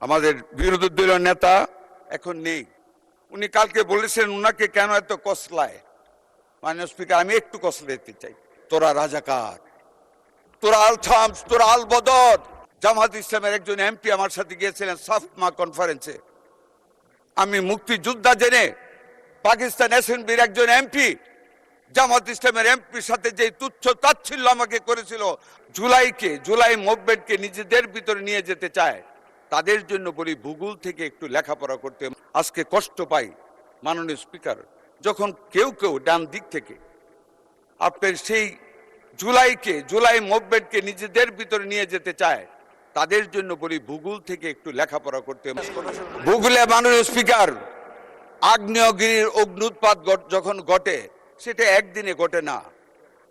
আমাদের বিরোধী দলীয় নেতা এখন নেই। উনি কালকে বলেছেন উনাকে কেন এত কসলায়। মাননীয় স্পিকার, আমি একটু কসলা দিতে চাই। তোরা রাজাকার, তোরা আল থামস, তোরা আল বদর। জামাত ইসলামের একজন এমপি আমার সাথে গিয়েছিলেন সাফমা কনফারেন্সে। আমি মুক্তিযোদ্ধা জেনে পাকিস্তান অ্যাসেম্বলির একজন এমপি জামাত ইসলামের এমপির সাথে যে তুচ্ছ তাচ্ছিল্য আমাকে করেছিল, জুলাই মুভমেন্টকে নিজেদের ভিতরে নিয়ে যেতে চায়, তাদের জন্য বলি ভূগোল থেকে একটু লেখাপড়া করতে আজকে কষ্ট পাই। মাননীয় স্পিকার, যখন কেউ ডান দিক থেকে আপনার সেই জুলাই মুভমেন্টকে নিজেদের ভিতরে নিয়ে যেতে চায়, তাদের জন্য বলি ভূগোল থেকে একটু লেখাপড়া করতে। ভূগোলে মাননীয় স্পিকার, আগ্নেয়গিরির অগ্নুৎপাত যখন ঘটে সেটা একদিনে ঘটে না।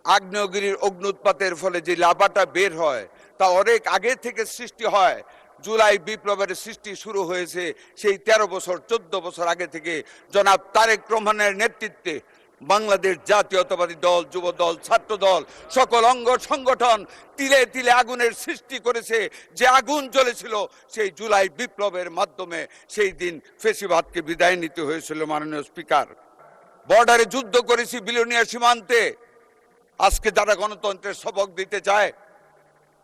আগ্নেয়গিরির অগ্নুৎপাতের ফলে যে লাভাটা বের হয় তা অনেক আগে থেকে সৃষ্টি হয়। জুলাই বিপ্লবের সৃষ্টি শুরু হয়েছে সেই 13 বছর 14 বছর আগে থেকে জনাব তারেক রহমানের নেতৃত্বে বাংলাদেশ জাতীয়তাবাদী দল, যুব দল, ছাত্র দল, সকল অঙ্গ সংগঠন তিলে তিলে আগুনের সৃষ্টি করেছে। যে আগুন জ্বলেছিল সেই জুলাই বিপ্লবের মাধ্যমে সেই দিন ফেসিবাদকে বিদায় নিতে হয়েছিল। মাননীয় স্পিকার, বর্ডারে যুদ্ধ করেছি বিলোনিয়া সীমান্তে। আজকে যারা গণতন্ত্রের সবক দিতে চায়,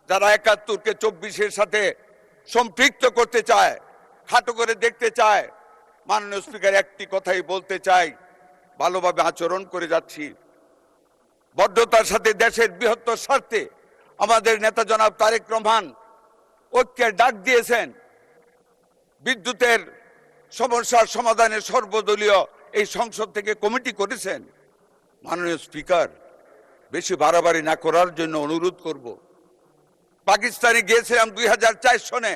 যারা 71কে 24-এর সাথে সম্পৃক্ত করতে চায়, খাটো করে দেখতে চায়, মাননীয় স্পিকার একটি কথাই বলতে চাই, ভালোভাবে আচরণ করে যাচ্ছি। বদ্ধতার সাথে দেশের বৃহত্তর স্বার্থে আমাদের নেতা জনাব তারেক রহমান ঐক্যের ডাক দিয়েছেন। বিদ্যুতের সমস্যার সমাধানে সর্বদলীয় এই সংসদ থেকে কমিটি করেছেন। মাননীয় স্পিকার, বেশি বাড়াবাড়ি না করার জন্য অনুরোধ করব। পাকিস্তানে গিয়েছিলাম 2004 সনে।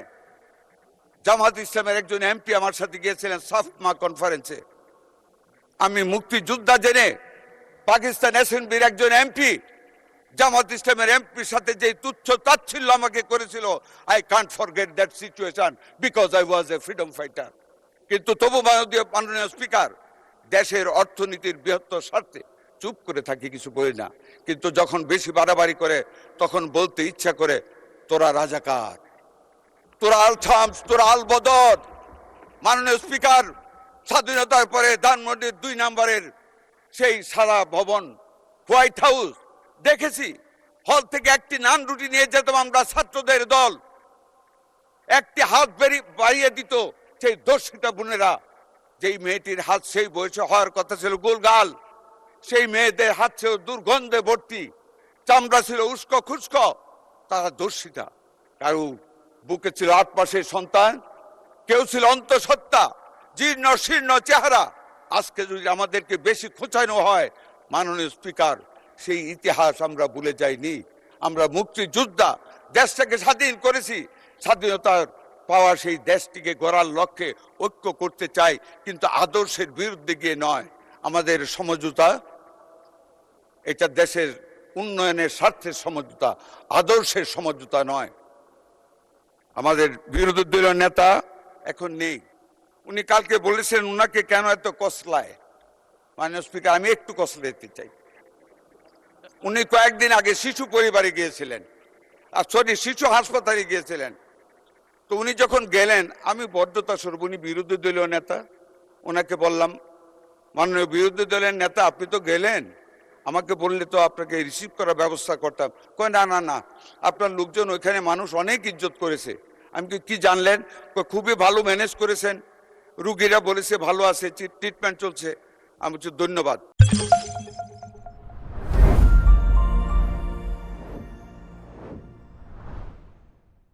জামাত ইসলামের একজন এমপি আমার সাথে গিয়েছিলেন সাফমা কনফারেন্সে। আমি মুক্তিযোদ্ধা জেনে পাকিস্তান অ্যাসেম্বলির একজন এমপি জামাত ইসলামের এমপির সাথে যে তুচ্ছ তাচ্ছিল্য আমাকে করেছিল, I can't forget that situation because I was A freedom fighter. কিন্তু তবু মাননীয় স্পিকার, দেশের অর্থনীতির বৃহত্তর স্বার্থে চুপ করে থাকি, কিছু বলি না। কিন্তু যখন বেশি বাড়াবাড়ি করে তখন বলতে ইচ্ছা করে, তোরা রাজাকার, তোরা আল থামস, তোরা আল বদর। মাননীয় স্পিকার, স্বাধীনতার পরে ধানমন্ডির 2 নম্বরের সেই সারা ভবন হোয়াইট হাউস দেখেছি। হল থেকে একটি নান রুটি নিয়ে যেতাম আমরা ছাত্রদের দল, একটি হাত বাড়িয়ে দিত সেই দর্শিতা বোনেরা। যেই মেয়েটির হাত সেই বয়সে হওয়ার কথা ছিল গোলগাল, সেই মেয়েদের হাত ছিল দুর্গন্ধে ভর্তি, চামড়া ছিল উস্কো খুস্কো। তারা দর্শিতা, কারো বুকে ছিল 8 মাসের সন্তান, কেউ ছিল অন্তঃসত্ত্বা, জীর্ণ শীর্ণ চেহারা। আজকে যদি আমাদেরকে বেশি খোঁচানো হয়, মাননীয় স্পিকার, সেই ইতিহাস আমরা ভুলে যাইনি। আমরা মুক্তিযোদ্ধা, দেশটাকে স্বাধীন করেছি। স্বাধীনতার পাওয়া সেই দেশটিকে গড়ার লক্ষ্যে ঐক্য করতে চাই, কিন্তু আদর্শের বিরুদ্ধে গিয়ে নয়। আমাদের সমঝোতা, এটা দেশের উন্নয়নের স্বার্থের সমঝোতা, আদর্শের সমঝোতা নয়। আমাদের বিরোধী দলীয় নেতা এখন নেই। উনি কালকে বলেছেন উনাকে কেন এত কসলায়। মাননীয় স্পিকার, আমি একটু কসলা দিতে চাই। উনি কয়েকদিন আগে শিশু পরিবারে গিয়েছিলেন, শিশু হাসপাতালে গিয়েছিলেন। তো উনি যখন গেলেন, আমি বদ্ধতা স্বরূপ, উনি বিরোধী দলীয় নেতা, ওনাকে বললাম, মাননীয় বিরোধী দলের নেতা, আপনি তো গেলেন, আমাকে বললে তো আপনাকে রিসিভ করার ব্যবস্থা করতাম। কয় না না না, আপনার লোকজন ওইখানে মানুষ অনেক ইজ্জত করেছে। আমি কি জানলেন? খুবই ভালো ম্যানেজ করেছেন, রুগীরা বলেছে ভালো আছে, ট্রিটমেন্ট চলছে। আমি বলছি ধন্যবাদ।